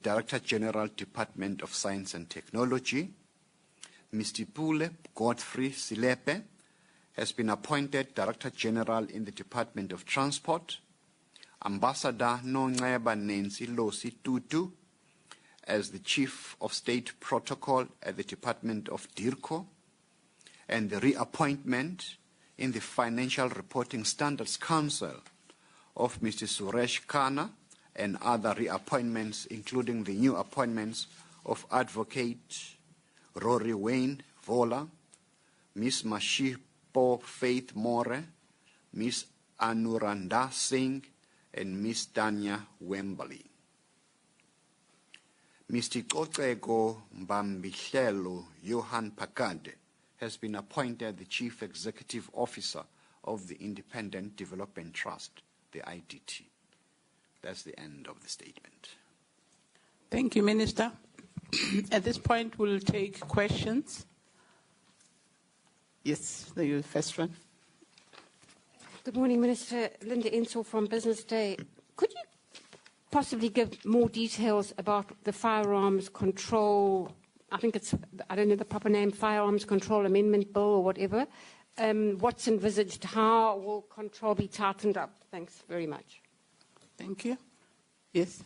Director General, Department of Science and Technology. Mr. Pule Godfrey Silepe has been appointed Director General in the Department of Transport. Ambassador Nongeba Nancy Losi Tutu as the Chief of State Protocol at the Department of DIRCO, and the reappointment in the Financial Reporting Standards Council of Mr. Suresh Khanna, and other reappointments, including the new appointments of Advocate Rory Wayne Vola, Ms. Mashipo Faith More, Ms. Anuranda Singh, and Ms. Tanya Wembley. Mr. Kotsego Mbambihlelo Johan Pakade has been appointed the Chief Executive Officer of the Independent Development Trust, the IDT. That's the end of the statement. Thank you, Minister. At this point, we'll take questions. Yes, the first one. Good morning, Minister. Linda Ensel from Business Day. Could you possibly give more details about the firearms control, I don't know the proper name, Firearms Control Amendment Bill or whatever? What's envisaged? How will control be tightened up? Thanks very much. Thank you. Yes.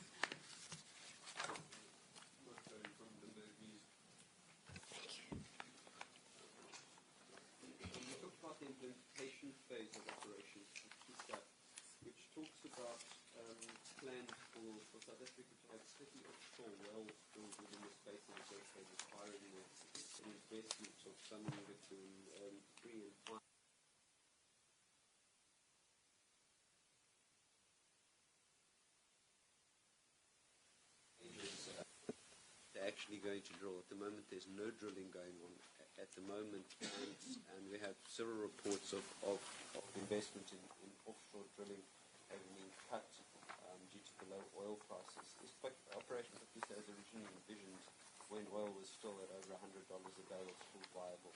Actually going to drill. At the moment, there's no drilling going on at the moment, and we have several reports of investment in offshore drilling having been cut due to the low oil prices. This operation, at least as originally envisioned, when oil was still at over $100 a day, was still viable.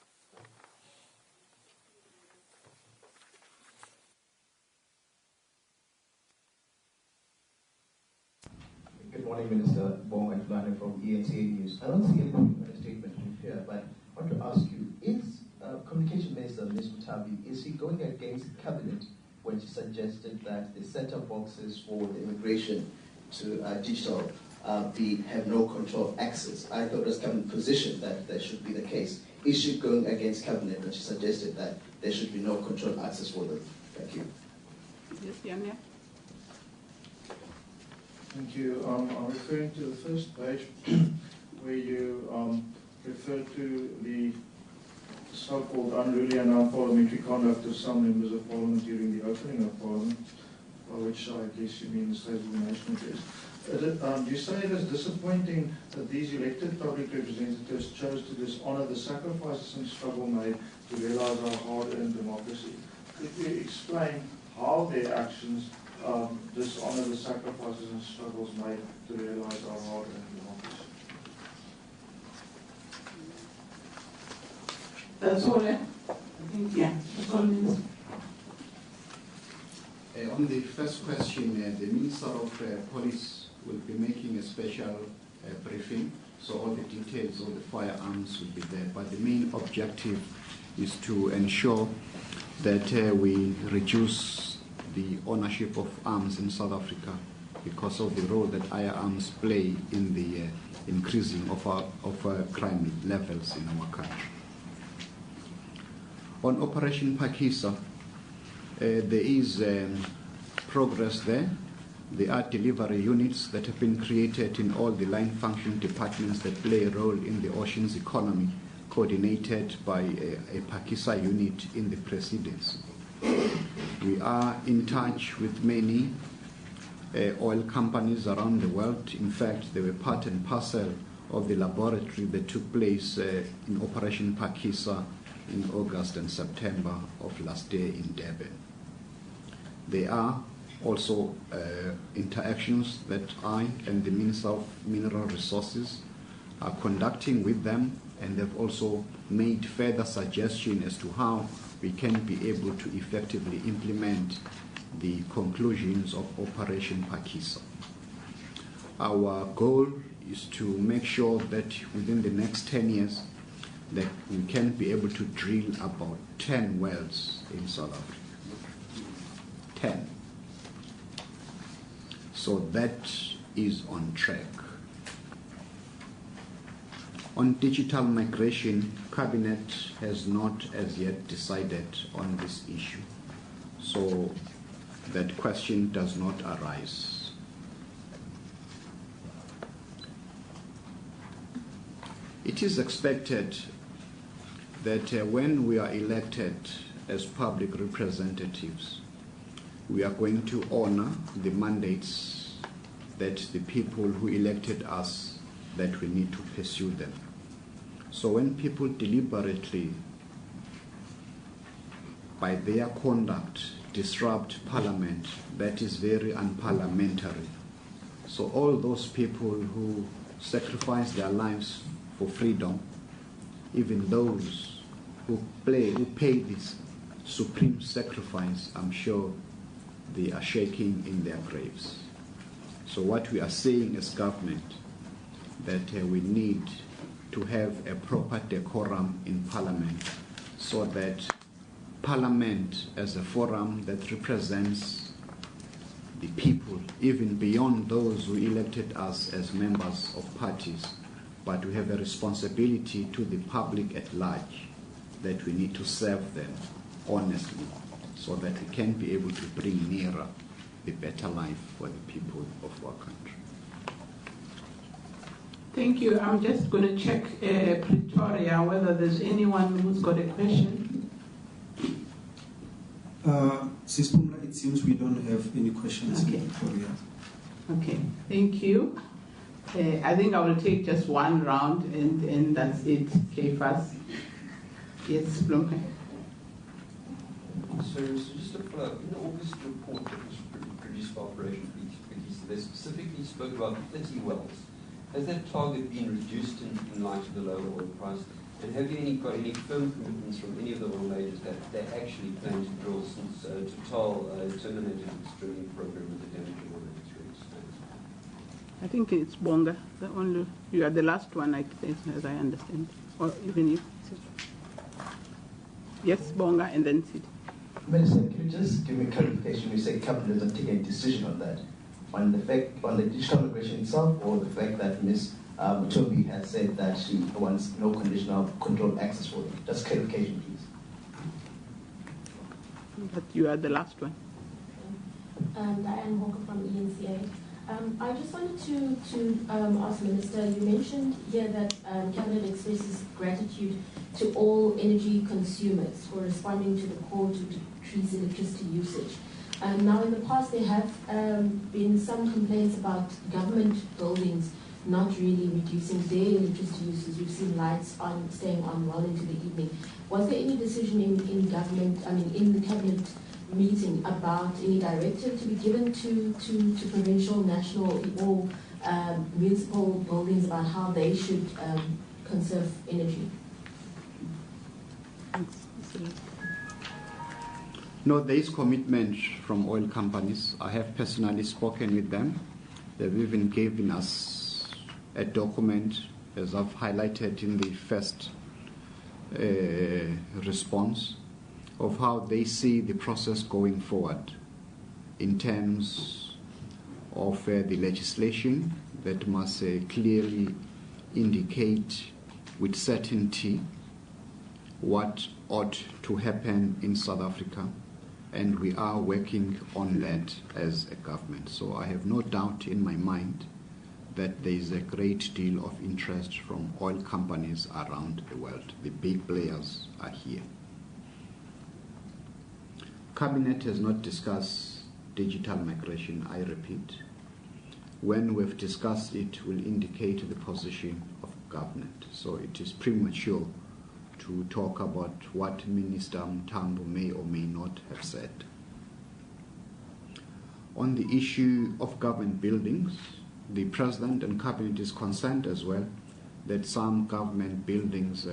Good morning, Minister. Bong Atulane from ENTA News. I don't see anything in the statement here, but I want to ask you, is Communication Minister Ms. Mutabi, is she going against Cabinet when she suggested that the set-top boxes for the immigration to digital have no control access? I thought it was Cabinet position that that should be the case. Is she going against Cabinet when she suggested that there should be no control access for them? Thank you. Yes, Yanya. Thank you. I'm referring to the first page where you refer to the so-called unruly and unparliamentary conduct of some members of Parliament during the opening of Parliament, by which I guess you mean the State of the Nation address. You say it is disappointing that these elected public representatives chose to dishonour the sacrifices and struggle made to realise our hard-earned democracy. Could you explain how their actions dishonour the sacrifices and struggles made to realise our hard-earned democracy? That's all, I think, yeah. That's all, Minister. On the first question, the Minister of Police will be making a special briefing, so all the details of the firearms will be there. But the main objective is to ensure that we reduce the ownership of arms in South Africa because of the role that firearms play in the increasing of crime levels in our country. On Operation Phakisa, there is progress there. There are delivery units that have been created in all the line function departments that play a role in the oceans economy, coordinated by a Phakisa unit in the Presidency. We are in touch with many oil companies around the world. In fact, they were part and parcel of the laboratory that took place in Operation Phakisa in August and September of last year in Durban. There are also interactions that I and the Minister of Mineral Resources are conducting with them, and they've also made further suggestions as to how we can be able to effectively implement the conclusions of Operation Phakisa. Our goal is to make sure that within the next 10 years that we can be able to drill about 10 wells in South Africa. 10. So that is on track. On digital migration, Cabinet has not as yet decided on this issue. So that question does not arise. It is expected that when we are elected as public representatives, we are going to honor the mandates that the people who elected us, that we need to pursue them. So when people deliberately, by their conduct, disrupt Parliament, that is very unparliamentary. So all those people who sacrifice their lives for freedom, even those who pay this supreme sacrifice, I'm sure they are shaking in their graves. So what we are saying as government, that we need to have a proper decorum in Parliament, so that Parliament as a forum that represents the people, even beyond those who elected us as members of parties, but we have a responsibility to the public at large, that we need to serve them honestly, so that we can be able to bring nearer a better life for the people of our country. Thank you. I'm just going to check Pretoria, whether there's anyone who's got a question. Sis Pumla, it seems we don't have any questions in Pretoria. Okay, thank you. I think I will take just one round and that's it. Kefas. Yes, Blomke. So just to follow up, in the August report that was produced by Operation Peace, they specifically spoke about 30 wells. Has that target been reduced in light of the lower oil price? And have you got any firm commitments from any of the oil majors that they actually plan to drill since Total terminated its drilling program with the Dampier 183? I think it's Bonga. The only, you are the last one, I think, as I understand. Or even you. Yes, Bonga, and then Sid. Minister, can you just give me clarification? You say cabinet doesn't take a decision on that, on the digital migration itself, or the fact that Ms. Mutombi has said that she wants no conditional control access for them? Just clarification, please. But you are the last one. Diane Walker from ENCA. I just wanted to ask the Minister, you mentioned here that Cabinet expresses gratitude to all energy consumers for responding to the call to decrease electricity usage. Now, in the past, there have been some complaints about government buildings not really reducing their electricity uses. We've seen lights on, staying on well into the evening. Was there any decision in government, in the Cabinet meeting about any directive to be given to provincial, national, or municipal buildings about how they should conserve energy? No, there is commitment from oil companies. I have personally spoken with them. They've even given us a document, as I've highlighted in the first response, of how they see the process going forward in terms of the legislation that must clearly indicate with certainty what ought to happen in South Africa, and we are working on that as a government. So I have no doubt in my mind that there is a great deal of interest from oil companies around the world. The big players are here. Cabinet has not discussed digital migration, I repeat. When we've discussed it, will indicate the position of government. So it is premature to talk about what Minister Mtambo may or may not have said. On the issue of government buildings, the President and Cabinet is concerned as well that some government buildings,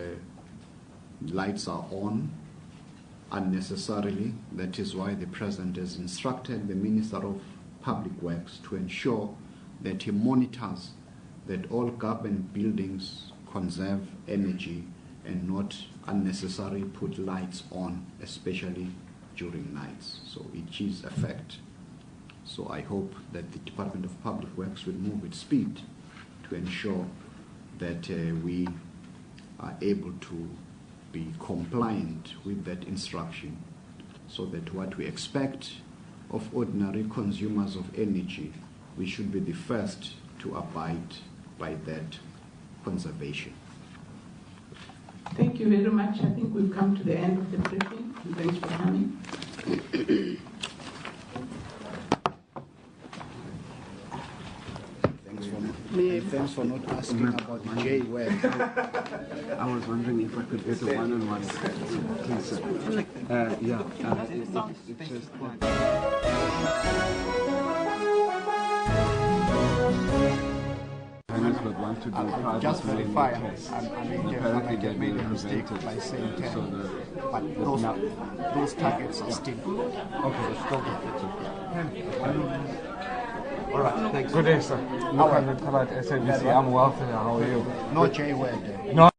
lights are on unnecessarily. That is why the President has instructed the Minister of Public Works to ensure that he monitors that all government buildings conserve energy and not unnecessarily put lights on, especially during nights. So it is a fact. So I hope that the Department of Public Works will move with speed to ensure that we are able to be compliant with that instruction, so that what we expect of ordinary consumers of energy, we should be the first to abide by that conservation. Thank you very much. I think we've come to the end of the briefing. Thanks for coming. Thanks for not asking about the J word. I was wondering if I could get a one-on-one, please, sir. It's just would want to do just verify. apparently they made a mistake by saying 10. So but those targets are still okay. All right, thanks. Good day, sir. Look at SABC. I'm well. How are you? no J word. No.